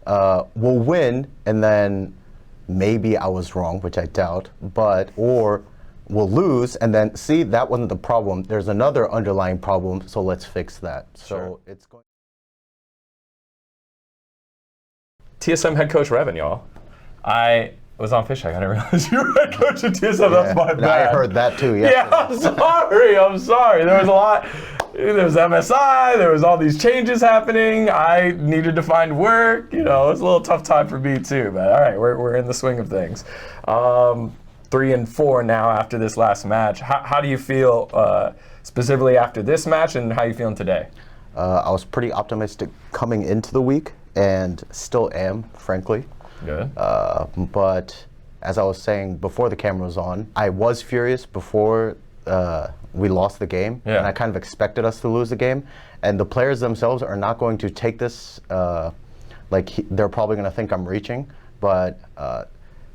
we'll win, and then maybe I was wrong, which I doubt, or we'll lose, and then see, that wasn't the problem. There's another underlying problem, so let's fix that. Sure. So it's going. TSM head coach Reven, y'all. I was on Fish Egg. I didn't realize you were head coach at TSM. That's my bad. I heard that too. Yesterday. Yeah, I'm sorry. There was a lot. There was MSI. There was all these changes happening. I needed to find work. You know, it's a little tough time for me too. But all right, we're in the swing of things. 3-4 now after this last match. How do you feel specifically after this match, and how are you feeling today? I was pretty optimistic coming into the week, and still am, frankly. Good. But as I was saying before the camera was on, I was furious before we lost the game, and I kind of expected us to lose the game. And the players themselves are not going to take this they're probably going to think I'm reaching. But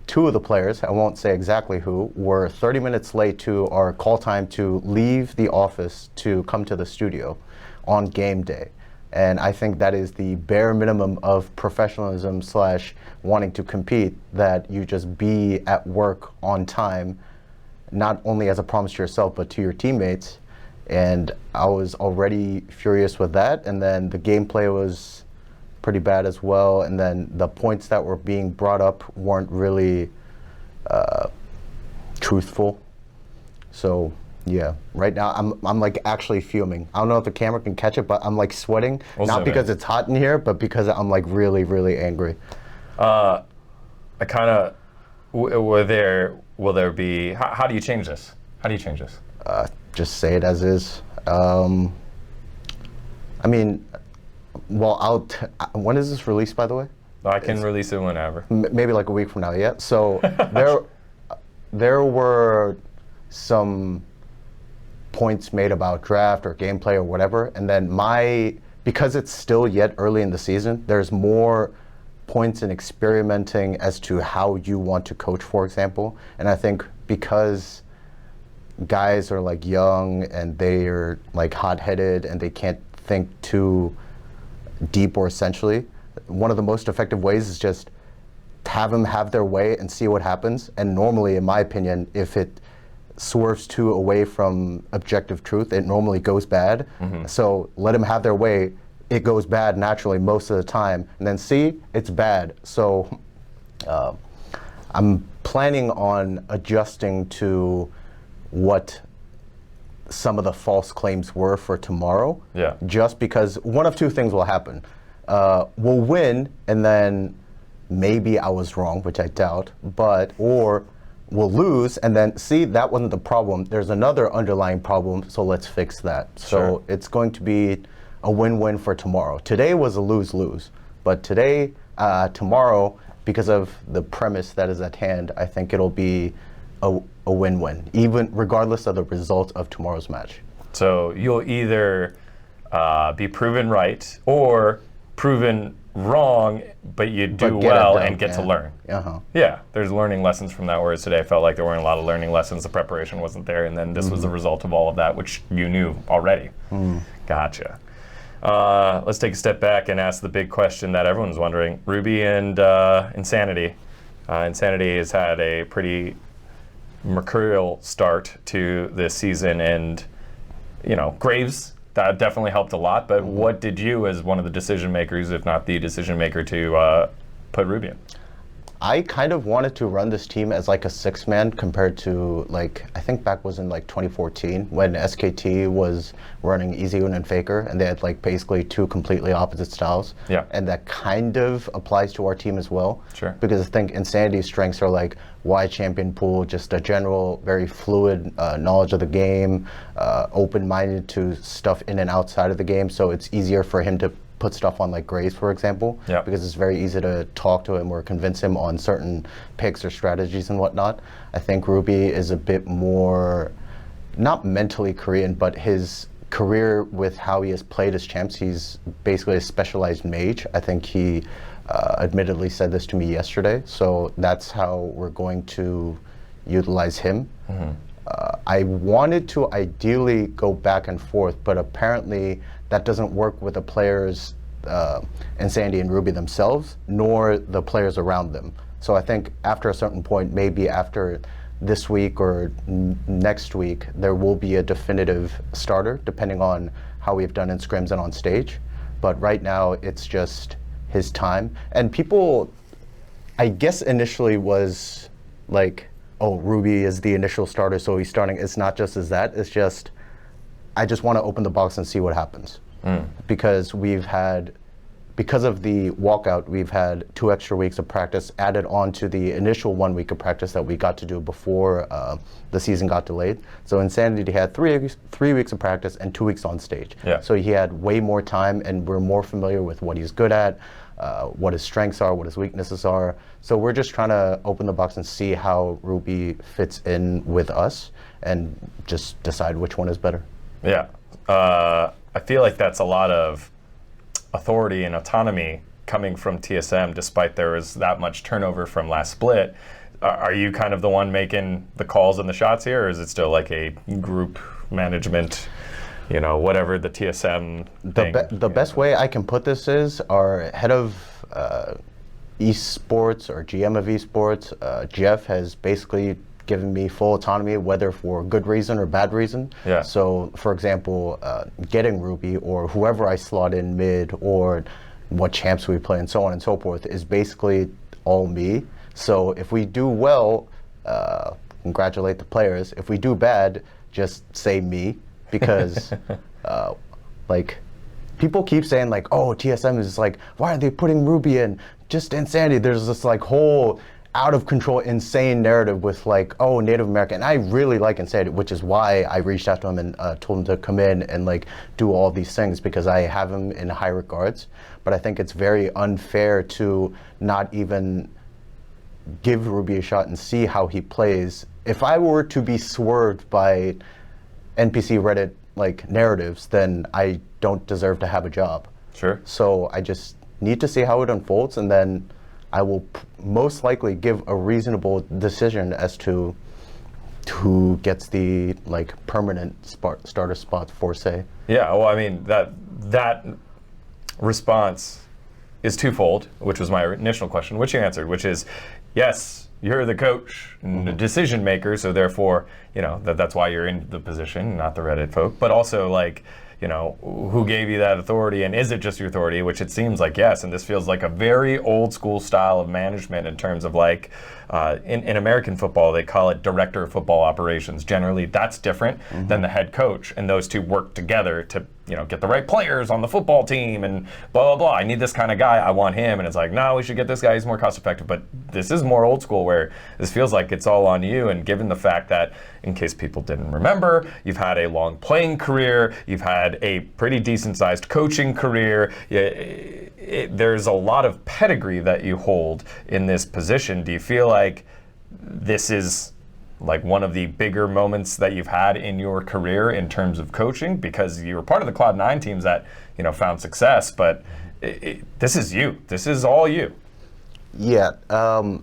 two of the players, I won't say exactly who, were 30 minutes late to our call time to leave the office to come to the studio on game day. And I think that is the bare minimum of professionalism / wanting to compete, that you just be at work on time, not only as a promise to yourself, but to your teammates. And I was already furious with that. And then the gameplay was pretty bad as well. And then the points that were being brought up weren't really truthful. So yeah, right now I'm like actually fuming. I don't know if the camera can catch it, but I'm like sweating, not because it's hot in here, but because I'm like really, really angry. I kind of, will there be, how do you change this? How do you change this? Just say it as is. I mean, well, when is this released, by the way? I can release it whenever. Maybe like a week from now, yeah? So there were some points made about draft or gameplay or whatever, and then because it's still yet early in the season, there's more points in experimenting as to how you want to coach, for example. And I think because guys are like young and they're like hot-headed and they can't think too deep or essentially, one of the most effective ways is just have them have their way and see what happens. And normally, in my opinion, if it swerves too away from objective truth, it normally goes bad. So let them have their way. It goes bad naturally most of the time, and then see, it's bad. So I'm planning on adjusting to what some of the false claims were for tomorrow. Yeah. Just because one of two things will happen. We'll win, and then maybe I was wrong, which I doubt, or we'll lose, and then see, that wasn't the problem. There's another underlying problem, so let's fix that. So it's going to be a win-win for tomorrow. Today was a lose-lose, but tomorrow, because of the premise that is at hand, I think it'll be a win-win, even regardless of the result of tomorrow's match. So you'll either be proven right or proven wrong, but you do well and get to learn. Yeah, there's learning lessons from that, whereas today I felt like there weren't a lot of learning lessons. The preparation wasn't there, and then this was the result of all of that, which you knew already. Gotcha. Let's take a step back and ask the big question that everyone's wondering. Ruby and Insanity. Insanity has had a pretty mercurial start to this season, and Graves, that definitely helped a lot, but what did you, as one of the decision makers, if not the decision maker, to put Ruby in? I kind of wanted to run this team as like a six-man compared to I think back was in 2014 when SKT was running EasyUn and Faker, and they had basically two completely opposite styles. Yeah. And that kind of applies to our team as well. Sure. Because I think Insanity's strengths are wide champion pool, just a general, very fluid knowledge of the game, open-minded to stuff in and outside of the game, so it's easier for him to put stuff on Graves, for example, because it's very easy to talk to him or convince him on certain picks or strategies and whatnot. I think Ruby is a bit more, not mentally Korean, but his career with how he has played as champs, he's basically a specialized mage. I think he admittedly said this to me yesterday, so that's how we're going to utilize him. I wanted to ideally go back and forth, but apparently that doesn't work with a player's Insanity and Ruby themselves, nor the players around them. So I think after a certain point, maybe after this week or next week, there will be a definitive starter, depending on how we've done in scrims and on stage. But right now, it's just his time. And people, I guess initially was like, oh, Ruby is the initial starter, so he's starting. It's not just as that. It's just, I just want to open the box and see what happens. Because because of the walkout, we've had 2 extra weeks of practice added on to the initial 1 week of practice that we got to do before the season got delayed. So Insanity had 3 weeks of practice and 2 weeks on stage. Yeah. So he had way more time, and we're more familiar with what he's good at, what his strengths are, what his weaknesses are. So we're just trying to open the box and see how Ruby fits in with us and just decide which one is better. Yeah. I feel like that's a lot of authority and autonomy coming from TSM, despite there was that much turnover from last split. Are you kind of the one making the calls and the shots here, or is it still like a group management, whatever the TSM thing? The best way I can put this is our head of Esports or GM of Esports, Jeff, has basically given me full autonomy, whether for good reason or bad reason. Yeah. So, for example, getting Ruby or whoever I slot in mid or what champs we play and so on and so forth is basically all me. So if we do well, congratulate the players. If we do bad, just say me, because like people keep saying like, oh, TSM is like, why are they putting Ruby in? Just Insanity. There's this like whole out of control, insane narrative with like, oh, Native American. And I really like Insanity, which is why I reached out to him and told him to come in and like do all these things, because I have him in high regards. But I think it's very unfair to not even give Ruby a shot and see how he plays. If I were to be swerved by NPC Reddit like narratives, then I don't deserve to have a job. Sure. So I just need to see how it unfolds, and then I will most likely give a reasonable decision as to who gets the like permanent starter spot for say. Yeah, well, I mean that response is twofold, which was my initial question, which you answered, which is yes, you're the coach and the decision maker, so therefore, that's why you're in the position, not the Reddit folk. But also like, who gave you that authority, and is it just your authority? Which it seems like yes, and this feels like a very old school style of management in terms of like, in American football, they call it director of football operations. Generally, that's different than the head coach, and those two work together to get the right players on the football team and blah, blah, blah. I need this kind of guy, I want him. And it's like, no, we should get this guy, he's more cost effective. But this is more old school, where this feels like it's all on you. And given the fact that, in case people didn't remember, you've had a long playing career, you've had a pretty decent sized coaching career, there's a lot of pedigree that you hold in this position. Do you feel like this is like one of the bigger moments that you've had in your career in terms of coaching, because you were part of the Cloud9 teams that found success, but this is you. This is all you. Yeah. I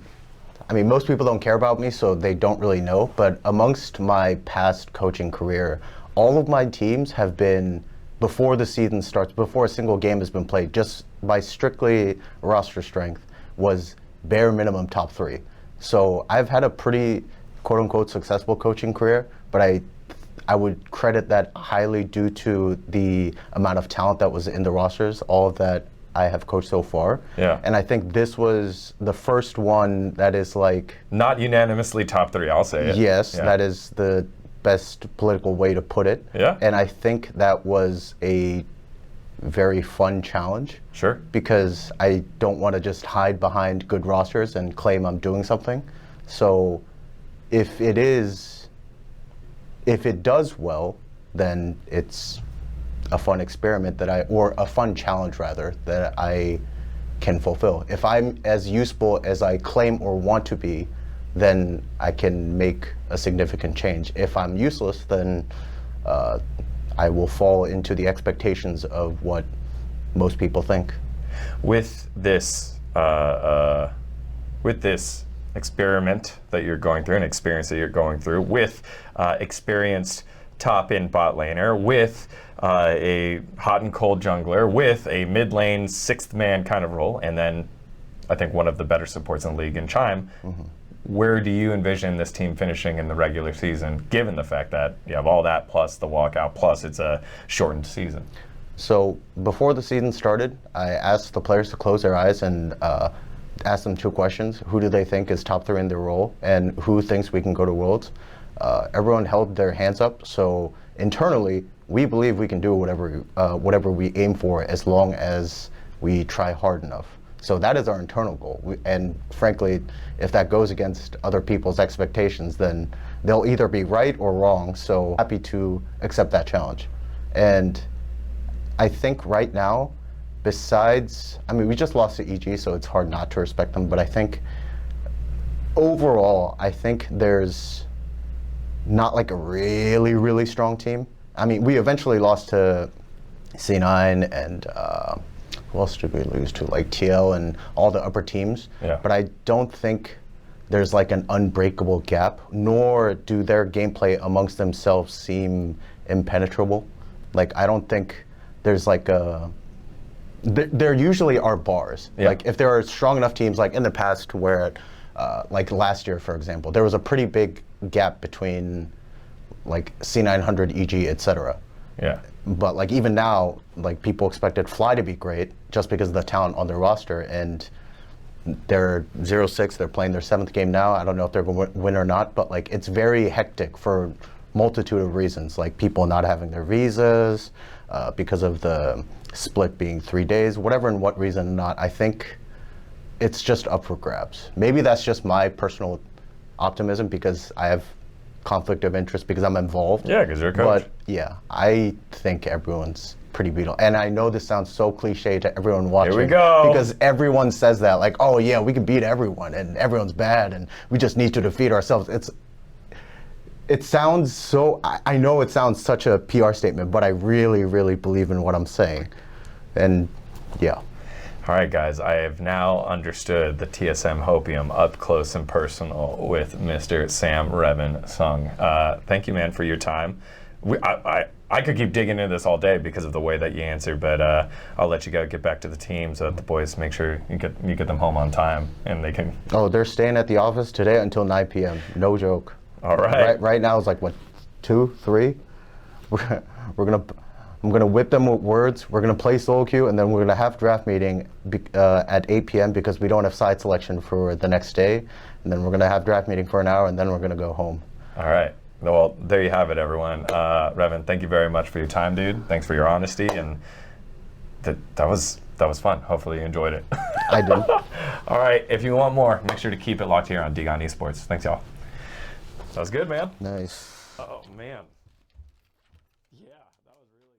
mean, most people don't care about me, so they don't really know. But amongst my past coaching career, all of my teams have been, before the season starts, before a single game has been played, just by strictly roster strength, was bare minimum top 3. So I've had a pretty quote-unquote successful coaching career, but I would credit that highly due to the amount of talent that was in the rosters, all of that I have coached so far. Yeah. And I think this was the first one that is like... not unanimously top 3, I'll say it. Yes, yeah. That is the best political way to put it. Yeah. And I think that was a very fun challenge. Sure. Because I don't want to just hide behind good rosters and claim I'm doing something. So if it does well, then it's a fun experiment or a fun challenge rather, that I can fulfill. If I'm as useful as I claim or want to be, then I can make a significant change. If I'm useless, then I will fall into the expectations of what most people think. With this experiment that you're going through, an experience that you're going through, with experienced top in bot laner, with a hot and cold jungler with a mid lane sixth man kind of role, and then I think one of the better supports in the league in Chime. Where do you envision this team finishing in the regular season, given the fact that you have all that plus the walkout, plus it's a shortened season? So before the season started, I asked the players to close their eyes and asked them 2 questions. Who do they think is top 3 in their role, and who thinks we can go to Worlds? Everyone held their hands up, so internally, we believe we can do whatever we aim for as long as we try hard enough. So that is our internal goal. And frankly, if that goes against other people's expectations, then they'll either be right or wrong. So happy to accept that challenge. And I think right now, besides, I mean, we just lost to EG, so it's hard not to respect them. But I think overall, I think there's not like a really, really strong team. I mean, we eventually lost to C9 and who else did we lose to? Like TL and all the upper teams. Yeah. But I don't think there's like an unbreakable gap, nor do their gameplay amongst themselves seem impenetrable. Like, I don't think there's like a... There usually are bars. Yeah. Like, if there are strong enough teams, like in the past where, like last year, for example, there was a pretty big gap between like C900, EG, etc. Yeah. But like even now, like people expected Fly to be great just because of the talent on their roster, and they're 0-6. They're playing their 7th game now. I don't know if they're going to win or not, but like it's very hectic for multitude of reasons, like people not having their visas, because of the split being 3 days, whatever and what reason or not. I think it's just up for grabs. Maybe that's just my personal optimism because I have conflict of interest because I'm involved. Yeah, because you're a coach. But yeah, I think everyone's pretty beatable. And I know this sounds so cliche to everyone watching. Here we go. Because everyone says that, like, oh yeah, we can beat everyone and everyone's bad and we just need to defeat ourselves. It sounds so, I know it sounds such a PR statement, but I really, really believe in what I'm saying. And yeah. All right, guys, I have now understood the TSM hopium up close and personal with Mr. Sam Reven Seong. Thank you, man, for your time. I could keep digging into this all day because of the way that you answer, but I'll let you go get back to the team so that the boys make sure you get them home on time and they can... Oh, they're staying at the office today until 9 p.m. No joke. All right. Right now it's like, what, 2, 3? I'm gonna whip them with words. We're gonna play solo queue, and then we're gonna have draft meeting at 8 p.m. because we don't have side selection for the next day. And then we're gonna have draft meeting for an hour, and then we're gonna go home. All right. Well, there you have it, everyone. Reven, thank you very much for your time, dude. Thanks for your honesty, and that was fun. Hopefully you enjoyed it. I did. All right. If you want more, make sure to keep it locked here on Digon Esports. Thanks, y'all. That was good, man. Nice. Oh man. Yeah, that was really.